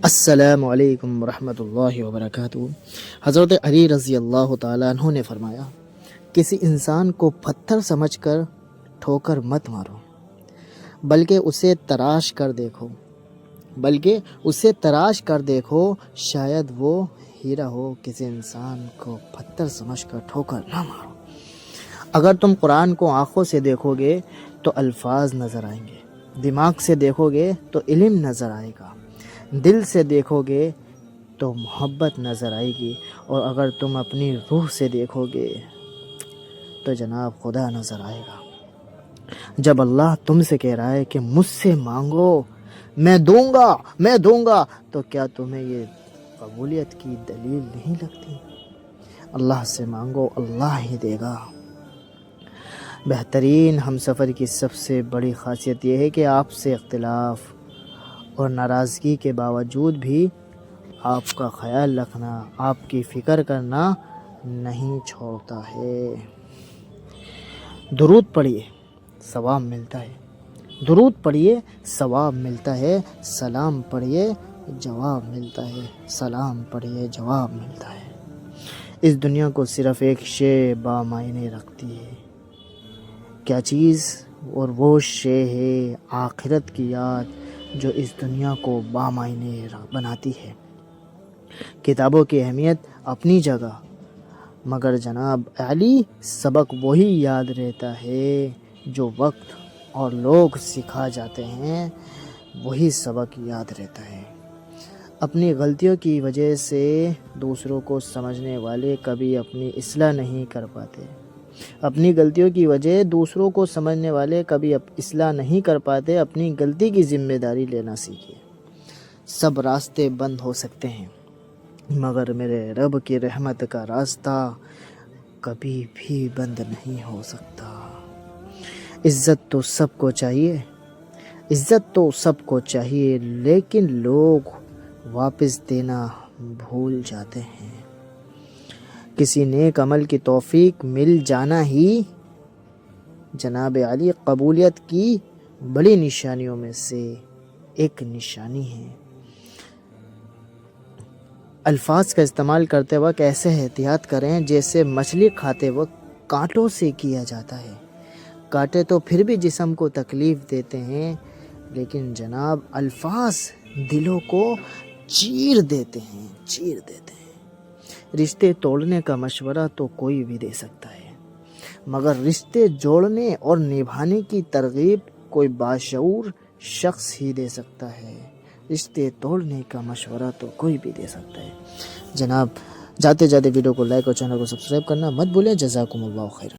السلام علیکم ورحمۃ اللہ وبرکاتہ۔ حضرت علی رضی اللہ تعالیٰ عنہ نے فرمایا، کسی انسان کو پتھر سمجھ کر ٹھوکر مت مارو، بلکہ اسے تراش کر دیکھو، شاید وہ ہیرا ہو۔ کسی انسان کو پتھر سمجھ کر ٹھوکر نہ مارو۔ اگر تم قرآن کو آنکھوں سے دیکھو گے تو الفاظ نظر آئیں گے، دماغ سے دیکھو گے تو علم نظر آئے گا، دل سے دیکھو گے تو محبت نظر آئے گی، اور اگر تم اپنی روح سے دیکھو گے تو جناب خدا نظر آئے گا۔ جب اللہ تم سے کہہ رہا ہے کہ مجھ سے مانگو میں دوں گا تو کیا تمہیں یہ قبولیت کی دلیل نہیں لگتی؟ اللہ سے مانگو، اللہ ہی دے گا۔ بہترین ہم سفر کی سب سے بڑی خاصیت یہ ہے کہ آپ سے اختلاف اور ناراضگی کے باوجود بھی آپ کا خیال رکھنا، آپ کی فکر کرنا نہیں چھوڑتا ہے۔ درود پڑھیے، ثواب ملتا ہے۔ درود پڑھیے، ثواب ملتا ہے۔ سلام پڑھیے، جواب ملتا ہے۔ سلام پڑھیے، جواب ملتا ہے۔ اس دنیا کو صرف ایک شے بامعنی رکھتی ہے۔ کیا چیز؟ اور وہ شے ہے آخرت کی یاد، جو اس دنیا کو بامعنی بناتی ہے۔ کتابوں کی اہمیت اپنی جگہ، مگر جناب علی سبق وہی یاد رہتا ہے جو وقت اور لوگ سکھا جاتے ہیں، وہی سبق یاد رہتا ہے۔ اپنی غلطیوں کی وجہ سے دوسروں کو سمجھنے والے کبھی اپنی اصلاح نہیں کر پاتے۔ اپنی غلطیوں کی وجہ دوسروں کو سمجھنے والے کبھی اصلاح نہیں کر پاتے۔ اپنی غلطی کی ذمہ داری لینا سیکھیے۔ سب راستے بند ہو سکتے ہیں، مگر میرے رب کی رحمت کا راستہ کبھی بھی بند نہیں ہو سکتا۔ عزت تو سب کو چاہیے، لیکن لوگ واپس دینا بھول جاتے ہیں۔ کسی نیک عمل کی توفیق مل جانا ہی جناب علی قبولیت کی بڑی نشانیوں میں سے ایک نشانی ہے۔ الفاظ کا استعمال کرتے وقت ایسے احتیاط کریں جیسے مچھلی کھاتے وقت کانٹوں سے کیا جاتا ہے۔ کانٹے تو پھر بھی جسم کو تکلیف دیتے ہیں، لیکن جناب الفاظ دلوں کو چیر دیتے ہیں۔ رشتے توڑنے کا مشورہ تو کوئی بھی دے سکتا ہے، مگر رشتے جوڑنے اور نبھانے کی ترغیب کوئی باشعور شخص ہی دے سکتا ہے۔ رشتے توڑنے کا مشورہ تو کوئی بھی دے سکتا ہے۔ جناب جاتے ویڈیو کو لائک اور چینل کو سبسکرائب کرنا مت بھولیں۔ جزاکم اللہ خیر۔